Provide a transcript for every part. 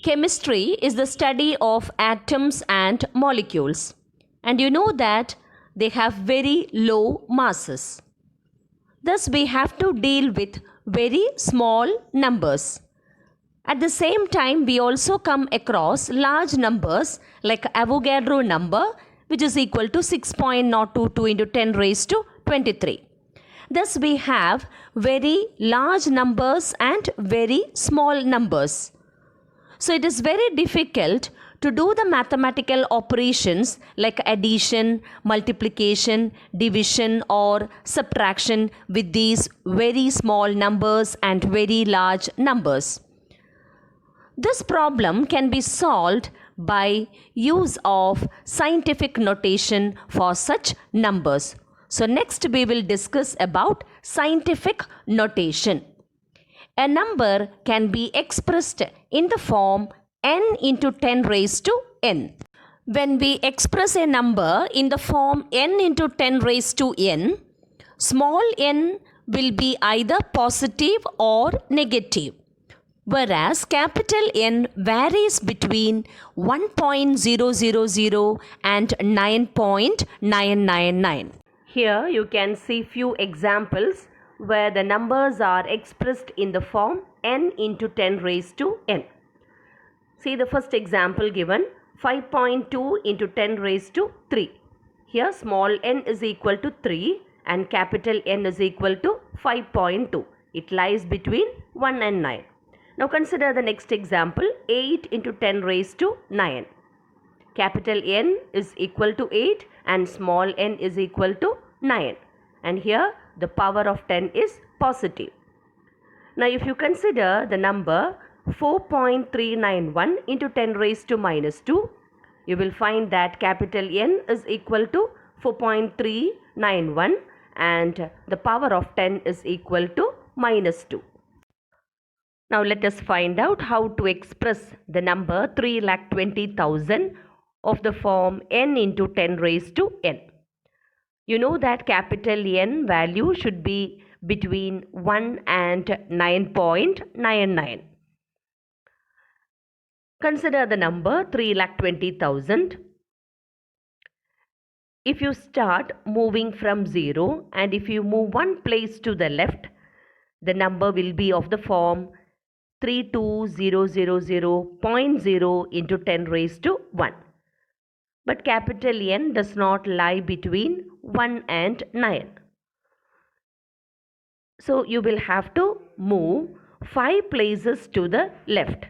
Chemistry is the study of atoms and molecules. And you know that they have very low masses. Thus, we have to deal with very small numbers. At the same time, we also come across large numbers like Avogadro number, which is equal to 6.022 into 10 raised to 23. Thus, we have very large numbers and very small numbers. So, it is very difficult to do the mathematical operations like addition, multiplication, division or subtraction with these very small numbers and very large numbers. This problem can be solved by use of scientific notation for such numbers. So next we will discuss about scientific notation. A number can be expressed in the form n into 10 raised to n. When we express a number in the form n into 10 raised to n, small n will be either positive or negative, whereas capital N varies between 1.000 and 9.999. Here you can see few examples where the numbers are expressed in the form n into 10 raised to n. See the first example given, 5.2 into 10 raised to 3. Here small n is equal to 3 and capital N is equal to 5.2. It lies between 1 and 9. Now consider the next example, 8 into 10 raised to 9. Capital N is equal to 8 and small n is equal to 9. And here the power of 10 is positive. Now if you consider the number 4.391 into 10 raised to minus 2, you will find that capital N is equal to 4.391 and the power of 10 is equal to minus 2. Now let us find out how to express the number 3,20,000 of the form n into 10 raised to n. You know that capital N value should be between 1 and 9.99. Consider the number 3,20,000. If you start moving from 0 and if you move one place to the left, the number will be of the form 32000.0 into 10 raised to 1. But capital N does not lie between 1 and 9. So you will have to move 5 places to the left.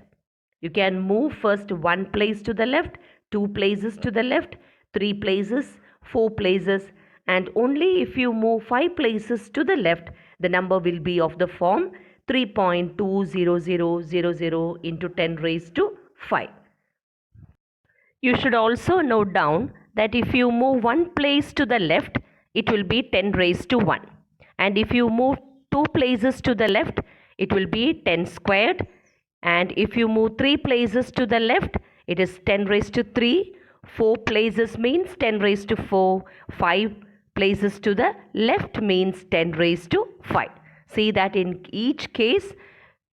You can move first 1 place to the left, 2 places to the left, 3 places, 4 places, and only if you move 5 places to the left, the number will be of the form 3.20000 into 10 raised to 5. You should also note down that if you move 1 place to the left, it will be 10 raised to 1. And if you move 2 places to the left, it will be 10 squared. And if you move 3 places to the left, it is 10 raised to 3. 4 places means 10 raised to 4. 5 places to the left means 10 raised to 5. See that in each case,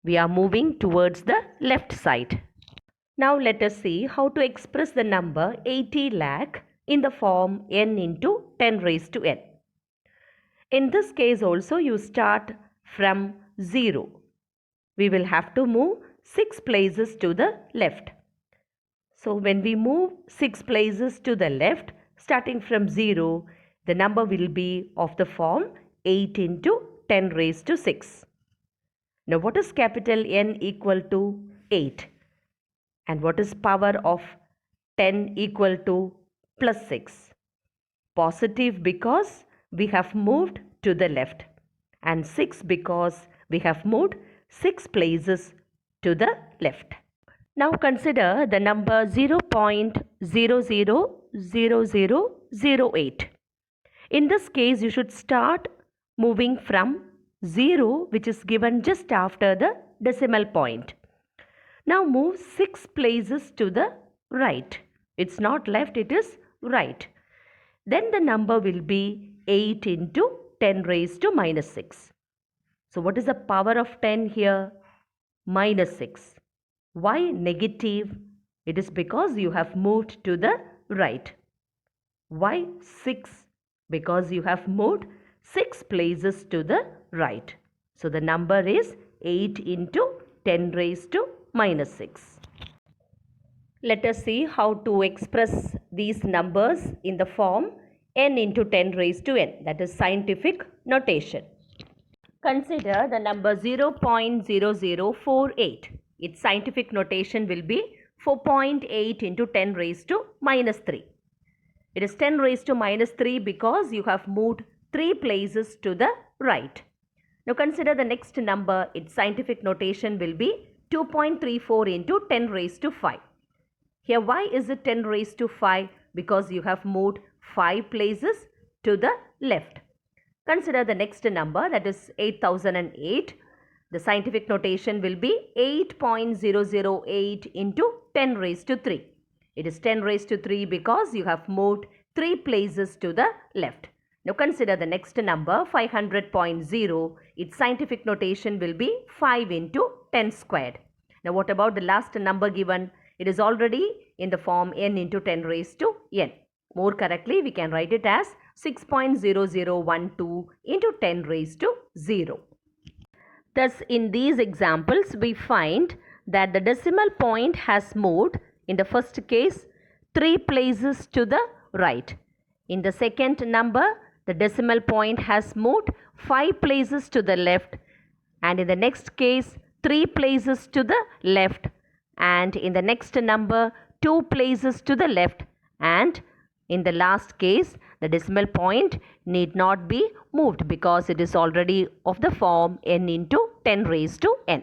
we are moving towards the left side. Now let us see how to express the number 80 lakh in the form n into 10 raised to n. In this case also you start from 0. We will have to move 6 places to the left. So when we move 6 places to the left, starting from 0, the number will be of the form 8 into 10 raised to 6. Now what is capital N equal to? 8. And what is power of 10 equal to plus 6? Positive because we have moved to the left, and 6 because we have moved 6 places to the left. Now consider the number 0.000008. In this case, you should start moving from 0, which is given just after the decimal point. Now move 6 places to the right. It's not left, it is right. Then the number will be 8 into 10 raised to minus 6. So what is the power of 10 here? Minus 6. Why negative? It is because you have moved to the right. Why 6? Because you have moved 6 places to the right. So the number is 8 into 10 raised to minus 6. Let us see how to express these numbers in the form n into 10 raised to n, that is scientific notation. Consider the number 0.0048. Its scientific notation will be 4.8 into 10 raised to minus 3. It is 10 raised to minus 3 because you have moved 3 places to the right. Now consider the next number. Its scientific notation will be 2.34 into 10 raised to 5. Here why is it 10 raised to 5? Because you have moved 5 places to the left. Consider the next number, that is 8008. The scientific notation will be 8.008 into 10 raised to 3. It is 10 raised to 3 because you have moved 3 places to the left. Now consider the next number, 500.0. Its scientific notation will be 5 into 10 squared. Now what about the last number given? It is already in the form n into 10 raised to n. More correctly, we can write it as 6.0012 into 10 raised to 0. Thus, in these examples, we find that the decimal point has moved, in the first case, 3 places to the right. In the second number, the decimal point has moved 5 places to the left. And in the next case, 3 places to the left. And in the next number, 2 places to the left. And in the last case, the decimal point need not be moved because it is already of the form n into 10 raised to n.